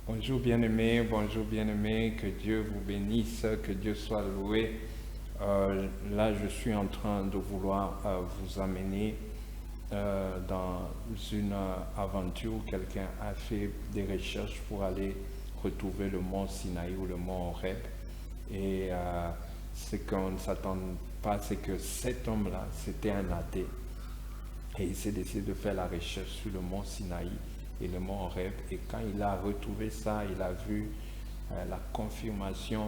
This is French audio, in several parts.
Bonjour bien-aimés, que Dieu vous bénisse, que Dieu soit loué. Là, je suis en train de vouloir vous amener dans une aventure où quelqu'un a fait des recherches pour aller retrouver le mont Sinaï ou le mont Horeb. Et ce qu'on ne s'attend pas, c'est que cet homme-là, c'était un athée. Et il s'est décidé de faire la recherche sur le mont Sinaï et le mont Horeb. Et quand il a retrouvé ça, il a vu la confirmation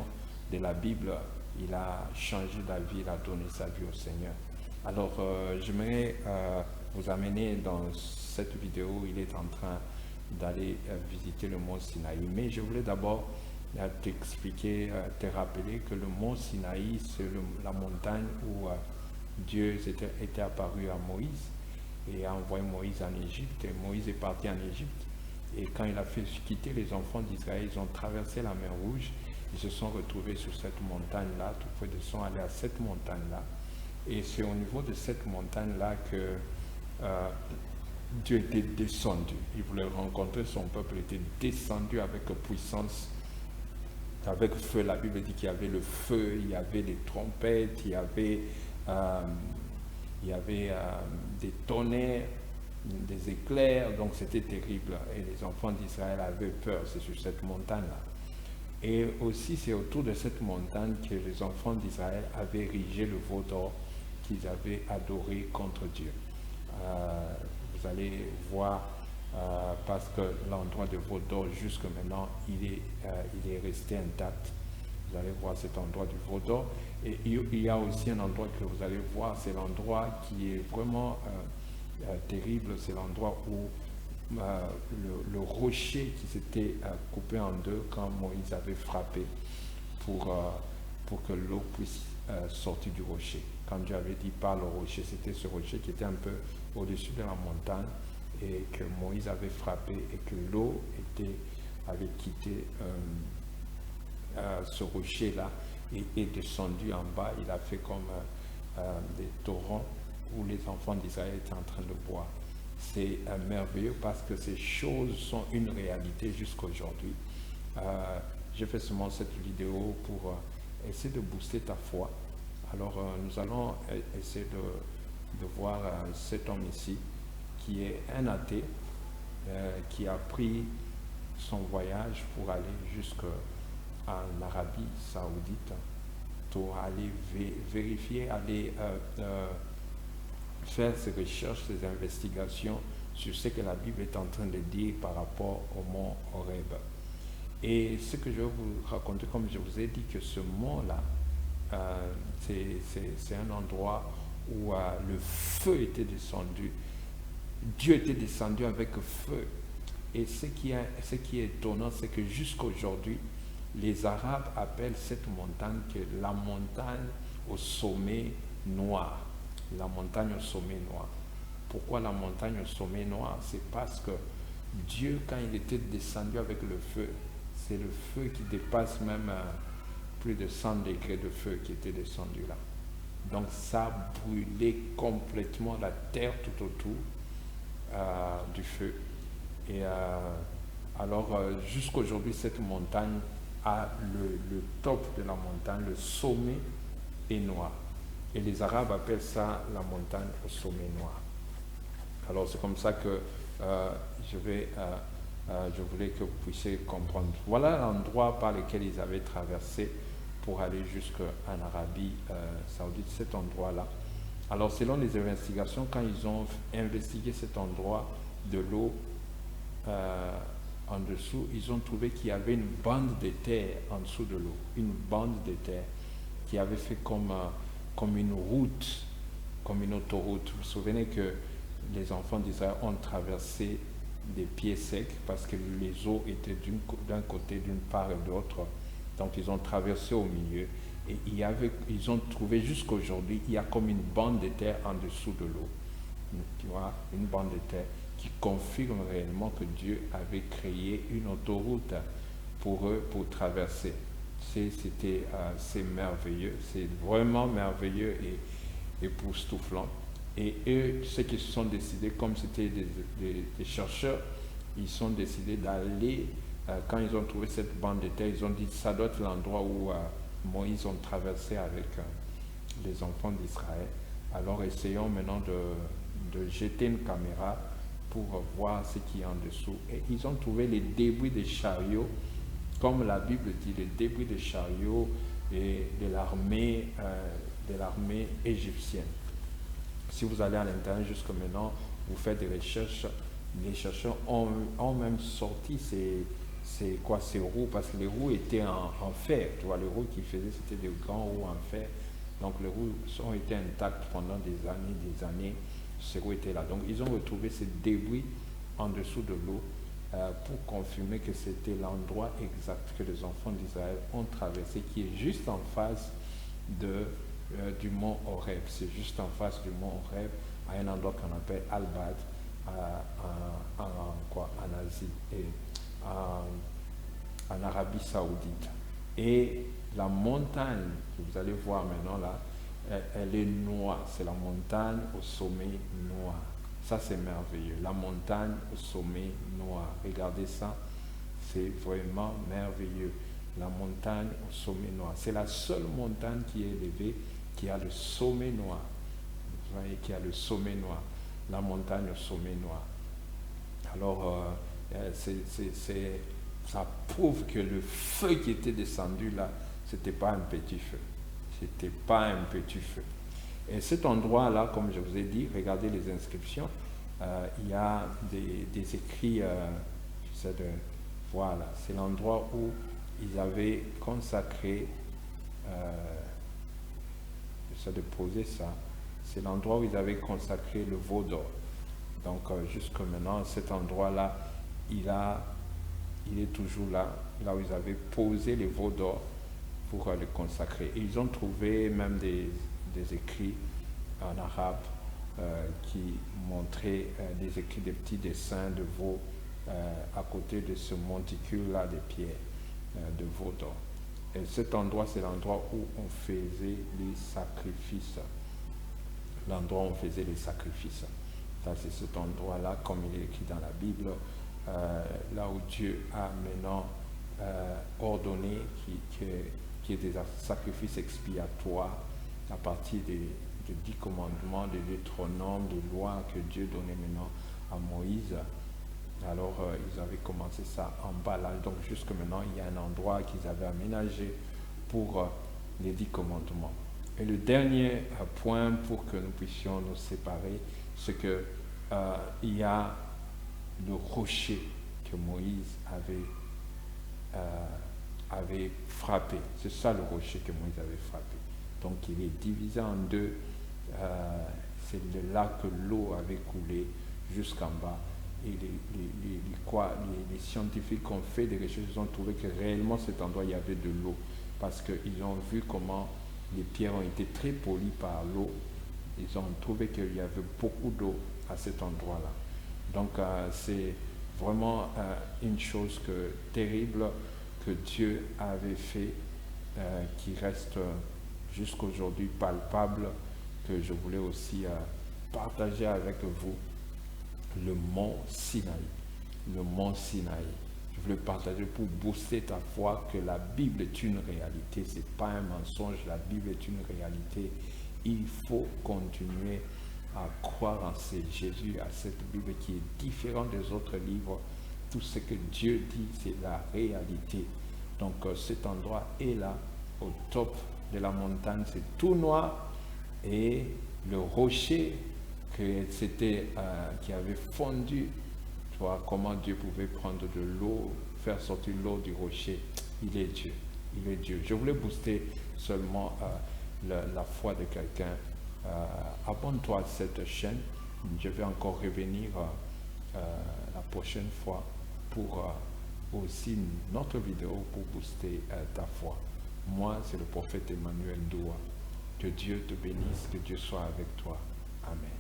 de la Bible. Il a changé d'avis, il a donné sa vie au Seigneur. Alors, j'aimerais vous amener dans cette vidéo où il est en train d'aller visiter le mont Sinaï. Mais je voulais d'abord t'expliquer, te rappeler que le mont Sinaï, c'est la montagne où Dieu était apparu à Moïse et a envoyé Moïse en Égypte. Et Moïse est parti en Égypte. Et quand il a fait quitter les enfants d'Israël, ils ont traversé la mer Rouge. Ils se sont retrouvés sur cette montagne-là. Tout près de sont allés à cette montagne-là. Et c'est au niveau de cette montagne-là que Dieu était descendu. Il voulait rencontrer son peuple. Il était descendu avec puissance, avec feu. La Bible dit qu'il y avait le feu, il y avait des trompettes, il y avait des tonnerres, des éclairs, donc c'était terrible. Et les enfants d'Israël avaient peur, c'est sur cette montagne-là. Et aussi, c'est autour de cette montagne que les enfants d'Israël avaient érigé le veau d'or qu'ils avaient adoré contre Dieu. Vous allez voir, parce que l'endroit de veau d'or, jusque maintenant, il est resté intact. Vous allez voir cet endroit du veau d'or. Et il y a aussi un endroit que vous allez voir, c'est l'endroit qui est vraiment terrible, c'est l'endroit où le rocher qui s'était coupé en deux quand Moïse avait frappé pour que l'eau puisse sortir du rocher. Quand Dieu avait dit par le rocher, c'était ce rocher qui était un peu au-dessus de la montagne et que Moïse avait frappé et que l'eau avait quitté ce rocher-là et est descendu en bas. Il a fait comme des torrents où les enfants d'Israël étaient en train de boire. C'est merveilleux parce que ces choses sont une réalité jusqu'à aujourd'hui. J'ai fait seulement cette vidéo pour essayer de booster ta foi. Alors nous allons essayer de voir cet homme ici qui est un athée qui a pris son voyage pour aller jusqu'en Arabie Saoudite pour aller vérifier, aller faire ses recherches, ses investigations sur ce que la Bible est en train de dire par rapport au mont Horeb. Et ce que je vais vous raconter, comme je vous ai dit, que ce mont-là, c'est un endroit où le feu était descendu. Dieu était descendu avec feu. Et ce qui est étonnant, c'est que jusqu'à aujourd'hui, les Arabes appellent cette montagne que la montagne au sommet noir. La montagne au sommet noir. Pourquoi la montagne au sommet noir? C'est parce que Dieu, quand il était descendu avec le feu, c'est le feu qui dépasse même plus de 100 degrés de feu qui était descendu là. Donc ça brûlait complètement la terre tout autour du feu. Et alors jusqu'à aujourd'hui, cette montagne a le top de la montagne, le sommet est noir. Et les Arabes appellent ça la montagne au sommet noir. Alors c'est comme ça que je voulais que vous puissiez comprendre. Voilà l'endroit par lequel ils avaient traversé pour aller jusqu'en Arabie Saoudite, cet endroit-là. Alors selon les investigations, quand ils ont investigué cet endroit de l'eau en dessous, ils ont trouvé qu'il y avait une bande de terre en dessous de l'eau, une bande de terre qui avait fait comme une route, comme une autoroute. Vous vous souvenez que les enfants d'Israël ont traversé des pieds secs parce que les eaux étaient d'un côté, d'une part et de l'autre. Donc ils ont traversé au milieu et ils ont trouvé jusqu'à aujourd'hui, il y a comme une bande de terre en dessous de l'eau. Tu vois, une bande de terre qui confirme réellement que Dieu avait créé une autoroute pour eux pour traverser. C'est merveilleux, c'est vraiment merveilleux et époustouflant. Et eux, ceux qui se sont décidés, comme c'était des chercheurs, ils sont décidés d'aller quand ils ont trouvé cette bande de terre, ils ont dit ça doit être l'endroit où Moïse ont traversé avec les enfants d'Israël. Alors essayons maintenant de jeter une caméra pour voir ce qui est en dessous. Et ils ont trouvé les débris des chariots, comme la Bible dit, les débris des chariots et de l'armée égyptienne. Si vous allez à l'internet jusqu'à maintenant, vous faites des recherches, les chercheurs ont même sorti ces roues, parce que les roues étaient en fer, tu vois, les roues qu'ils faisaient, c'était des grands roues en fer, donc les roues ont été intactes pendant des années, ces roues étaient là. Donc ils ont retrouvé ces débris en dessous de l'eau pour confirmer que c'était l'endroit exact que les enfants d'Israël ont traversé, qui est juste en face du mont Horeb. C'est juste en face du mont Horeb, à un endroit qu'on appelle Al-Bad, en Asie et en Arabie Saoudite. Et la montagne que vous allez voir maintenant là, elle est noire. C'est la montagne au sommet noir. Ça, c'est merveilleux. La montagne au sommet noir. Regardez ça. C'est vraiment merveilleux. La montagne au sommet noir. C'est la seule montagne qui est élevée, qui a le sommet noir. Vous voyez, qui a le sommet noir. La montagne au sommet noir. Alors, ça prouve que le feu qui était descendu là, c'était pas un petit feu. C'était pas un petit feu. Et cet endroit-là, comme je vous ai dit, regardez les inscriptions, il y a des écrits, voilà, c'est l'endroit où ils avaient consacré, j'essaie de poser ça, c'est l'endroit où ils avaient consacré le veau d'or. Donc jusque maintenant, cet endroit-là, il est toujours là où ils avaient posé les veaux d'or pour le consacrer. Et ils ont trouvé même des écrits en arabe qui montraient des écrits, des petits dessins de veaux à côté de ce monticule-là des pierres de veau d'or. Et cet endroit, c'est l'endroit où on faisait les sacrifices. L'endroit où on faisait les sacrifices. Ça, c'est cet endroit-là, comme il est écrit dans la Bible, là où Dieu a maintenant ordonné qu'il y ait des sacrifices expiatoires à partir des 10 commandements, des Deutéronomes, des lois que Dieu donnait maintenant à Moïse. Alors, ils avaient commencé ça en bas là. Donc, jusque maintenant, il y a un endroit qu'ils avaient aménagé pour les 10 commandements. Et le dernier point pour que nous puissions nous séparer, c'est que il y a le rocher que Moïse avait frappé. C'est ça le rocher que Moïse avait frappé. Donc il est divisé en deux. C'est de là que l'eau avait coulé jusqu'en bas. Et les scientifiques ont fait des recherches, ils ont trouvé que réellement cet endroit il y avait de l'eau. Parce qu'ils ont vu comment les pierres ont été très polies par l'eau. Ils ont trouvé qu'il y avait beaucoup d'eau à cet endroit-là. Donc c'est vraiment une chose terrible que Dieu avait fait, qui reste jusqu'à aujourd'hui palpable, que je voulais aussi partager avec vous. Le mont Sinaï. Le mont Sinaï. Je voulais partager pour booster ta foi que la Bible est une réalité. Ce n'est pas un mensonge, la Bible est une réalité. Il faut continuer à croire en ce Jésus, à cette Bible qui est différente des autres livres. Tout ce que Dieu dit, c'est la réalité. Donc cet endroit est là, au top de la montagne, c'est tout noir. Et le rocher qui avait fondu, tu vois, comment Dieu pouvait prendre de l'eau, faire sortir l'eau du rocher. Il est Dieu. Il est Dieu. Je voulais booster seulement la foi de quelqu'un. Abonne-toi à cette chaîne. Je vais encore revenir la prochaine fois pour aussi notre vidéo pour booster ta foi. Moi, c'est le prophète Emmanuel Doua. Que Dieu te bénisse, que Dieu soit avec toi. Amen.